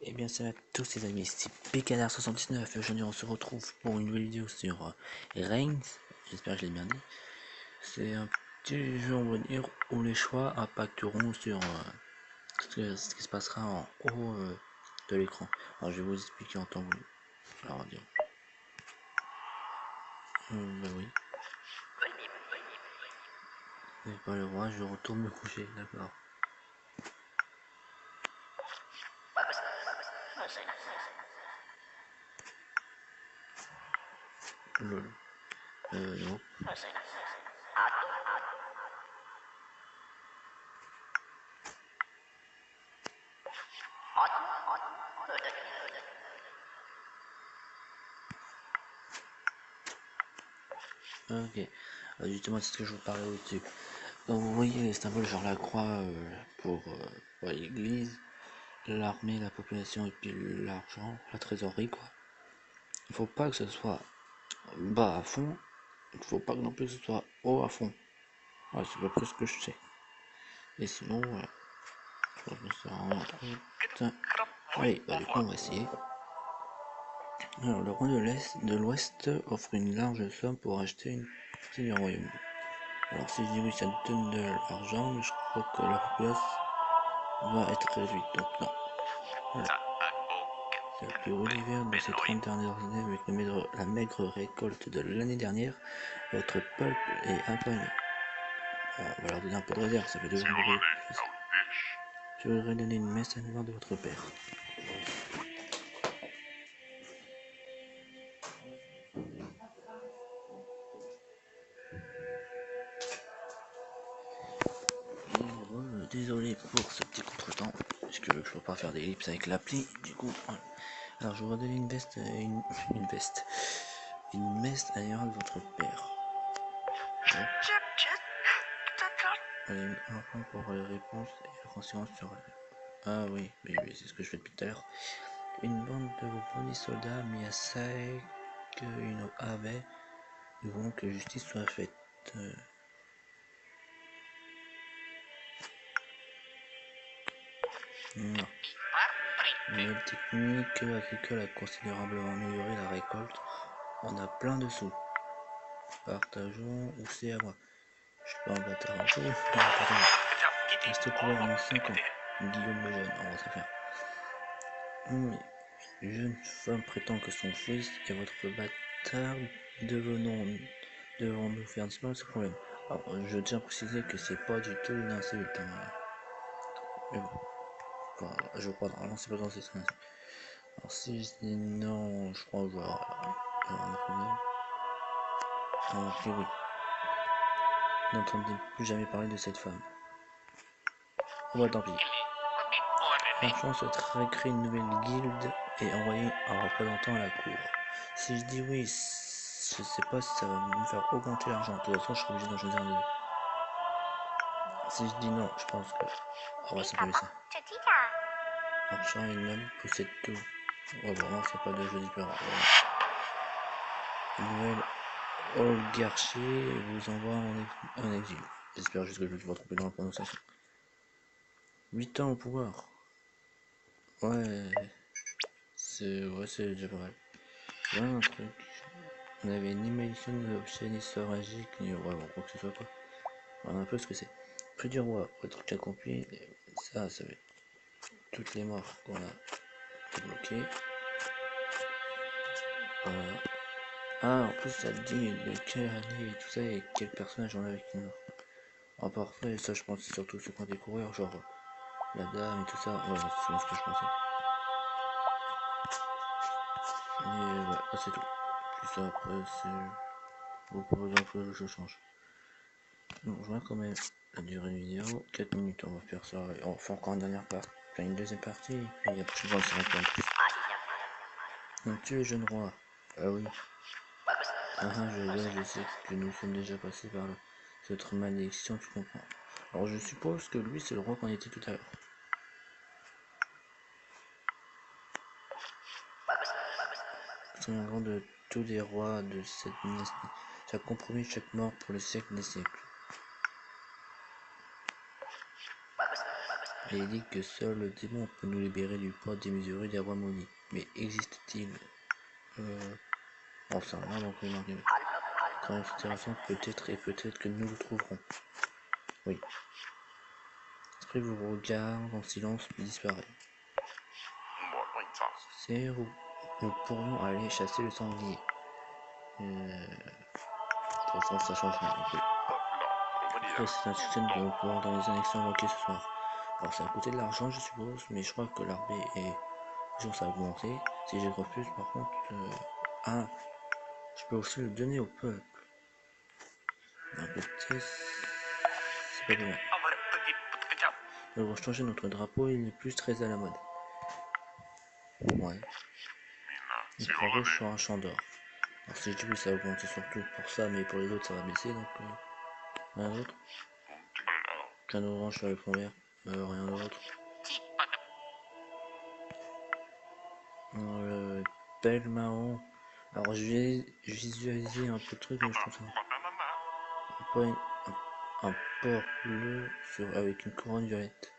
Et bien salut à tous les amis, c'est PKR79 et aujourd'hui on se retrouve pour une nouvelle vidéo sur Reigns, j'espère que je l'ai bien dit. C'est un petit jeu on va dire où les choix impacteront sur ce qui se passera en haut de l'écran. Alors je vais vous expliquer en temps voulu. Alors on va dire. Bah oui. Vous n'avez pas le droit, je retourne me coucher, d'accord. Lol. Non. Ok, justement c'est ce que je vous parlais au-dessus. Donc vous voyez les symboles genre la croix pour l'église, l'armée, la population et puis l'argent, la trésorerie quoi. Il faut pas que ce soit bas à fond, il faut pas non plus que ce soit haut à fond. Voilà, c'est à peu près ce que je sais. Et sinon, voilà. Je pense que ça rend trop. Allez, bah du coup on va essayer. Alors le roi de l'Ouest offre une large somme pour acheter une partie du royaume. Alors si je dis oui ça me donne de l'argent, mais je crois que la population va être réduite, donc non. Voilà. C'est le plus gros hiver de ces 30 dernières années avec la maigre récolte de l'année dernière. Votre peuple est impagné. On va leur donner un peu de réserve, ça fait 2 jours de Je voudrais donner une messe à la mémoire de votre père. Désolé pour ce petit contretemps, puisque je peux pas faire des ellipses avec l'appli, du coup, voilà. Alors je voudrais donner une veste, une messe à la mémoire de votre père. Ouais. Allez, enfin pour les réponses et la conscience sur elle. Ah oui, c'est ce que je fais depuis tout à l'heure. Une bande de vos premiers soldats mis à sec une avait. Nous voulons que justice soit faite. Non. Une nouvelle technique agricole a considérablement amélioré la récolte. On a plein de sous. Partageons ou c'est à moi. Je suis pas un bâtard en tout. Restez au pouvoir en 5 ans. Guillaume le jeune, on va se faire. Oui. Une jeune femme prétend que son fils est votre bâtard. Devons nous faire disparaître ce problème. Alors, je tiens à préciser que c'est pas du tout une insulte. Hein. Mais bon. Enfin, je crois, normalement, c'est pas censé être une insulte. Alors, si je dis non, je crois que je vais avoir un problème. Ok, oui. N'entendez plus jamais parler de cette femme. Oh bah tant pis. L'argent souhaiterait créer une nouvelle guilde et envoyer un représentant à la cour. Si je dis oui, je sais pas si ça va me faire augmenter l'argent. De toute façon, je serai obligé d'en choisir un des deux. Si je dis non, je pense que on va simplifier ça. Marchand et noble possède tout. Oh bah non, c'est pas de jeu différent. Une nouvelle oligarchie vous envoie en exil. J'espère juste que je ne me suis pas trompé dans la prononciation. 8 ans au pouvoir. Ouais, c'est déjà pas mal. Voilà un truc. On avait ni malédiction, ni objet, ni sort magique, ni ouais, bon, quoi que ce soit quoi. Voilà un peu ce que c'est. Prix du roi, le truc accompli, ça va être toutes les morts qu'on a débloquées. Voilà. Ah, en plus ça dit de quelle année et tout ça et quel personnage on a avec qui mort. Alors parfait, ça je pense c'est surtout ceux qui ont découvert, genre la dame et tout ça. Ouais, c'est ce que je pensais. Et ouais, c'est tout. Puis ça après c'est... Bon, par exemple je change. Donc je vois quand même la durée de vidéo, 4 minutes, on va faire ça, et on va faire encore une dernière partie, enfin une deuxième partie, et après je vois si ça va en plus. Donc tu es jeune roi. Ah oui. Ah je sais que nous sommes déjà passés par là. Cette malédiction, tu comprends. Alors je suppose que lui c'est le roi qu'on était tout à l'heure. C'est un grand de tous les rois de cette dynastie. Ça a compromis chaque mort pour les siècles des siècles. Et il dit que seul le démon peut nous libérer du poids démesuré des rois maudits. Mais existe-t-il Bon, ça rien, donc il manque une considération peut-être et peut-être que nous le trouverons. Oui. L'esprit vous regarde en silence puis disparaît. C'est où nous pourrions aller chasser le sanglier. De toute façon, ça change rien. C'est un succès, nous pourrons organiser une action manquée ce soir. Alors ça a coûté de l'argent je suppose, mais je crois que l'armée est... ça a augmenté. Si j'ai refuse par contre... Ah, je peux aussi le donner au peuple. Un petit... C'est pas bien. Nous avons changé notre drapeau, il n'est plus très à la mode. Ouais. Une croix rouge sur un champ d'or. Alors si je dis oui, ça a augmenté surtout pour ça, mais pour les autres ça va baisser, donc... rien d'autre. Canne orange sur le fond vert. Rien d'autre. Pelle marron. Alors je vais visualiser un peu le truc, mais je trouve ça... Un port bleu avec une couronne violette.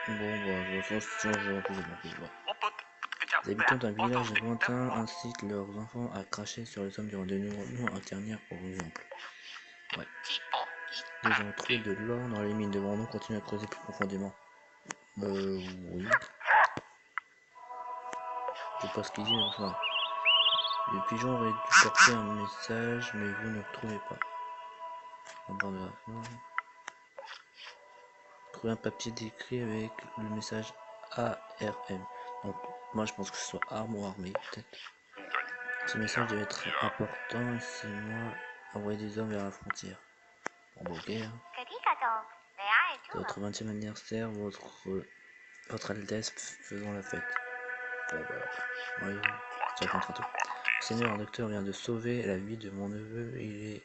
Bon, bah, je pense que je refuse de voir. Les habitants d'un village lointain incitent leurs enfants à cracher sur les hommes durant de nous intervenir par exemple. Ouais. Ils ont trouvé de l'or dans les mines, devront nous continuer à creuser plus profondément. Oui. Je sais pas ce qu'il dit, mais enfin. Le pigeon aurait dû porter un message, mais vous ne le trouvez pas. Trouver un papier décrit avec le message ARM. Donc, moi je pense que ce soit arme ou armée, peut-être. Ce message devait être important et c'est moi envoyer des hommes vers la frontière. Bon, ok. Hein. C'est votre 20e anniversaire, votre Altesse, faisons la fête. Bon, bah, ouais, ça racontera tout. Seigneur, un docteur vient de sauver la vie de mon neveu, il est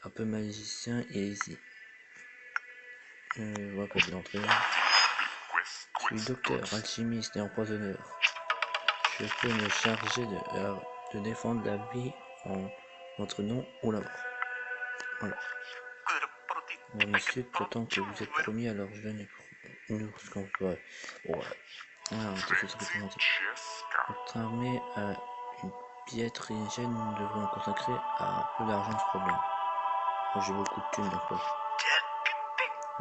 un peu magicien, il est ici. Voilà, pas d'entrée. Je suis docteur, alchimiste et empoisonneur. Je peux me charger de défendre la vie en votre nom ou la mort. Voilà. Bon, monsieur, prétend que vous êtes promis, alors je n'ai nous ce qu'on peut. Bon, voilà, c'est ce que je pense. Notre armée a une piètre hygiène, nous devons consacrer un peu d'argent à ce problème. Moi, j'ai beaucoup de thunes, donc ouais.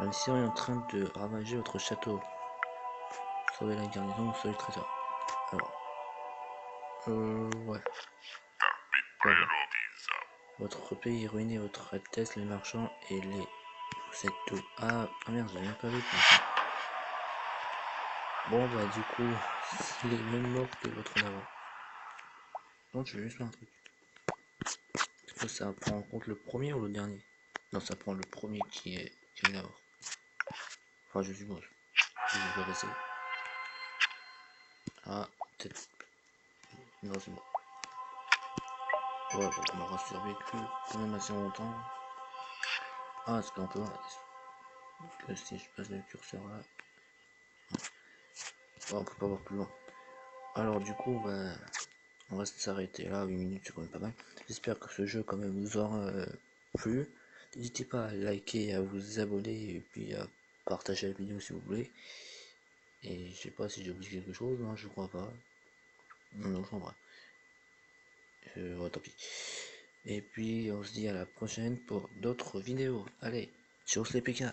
La mission est en train de ravager votre château. Sauver la garnison ou sauver le trésor. Alors. Ouais. Voilà. Votre pays est ruiné, votre Altesse, les marchands et les... Vous êtes tout. Ah merde, j'avais même pas vu. Bon bah du coup, il est même mort que votre navire. Donc je vais juste faire un truc. Est-ce que ça prend en compte le premier ou le dernier? Non, ça prend le premier qui est mort. Enfin je suppose. Je vais pas passer. Ah, peut-être. Non, c'est bon. Ouais, donc on aura survécu quand même assez longtemps. Ah, est-ce qu'on peut voir que si je passe le curseur là. Oh, on peut pas voir plus loin. Alors du coup, bah, on va s'arrêter là, 8 minutes c'est quand même pas mal. J'espère que ce jeu quand même vous aura plu. N'hésitez pas à liker, à vous abonner et puis à partager la vidéo si vous voulez. Et je sais pas si j'ai oublié quelque chose, hein, je crois pas. Non, je crois pas. Ouais, tant pis. Et puis on se dit à la prochaine pour d'autres vidéos. Allez, ciao les PK.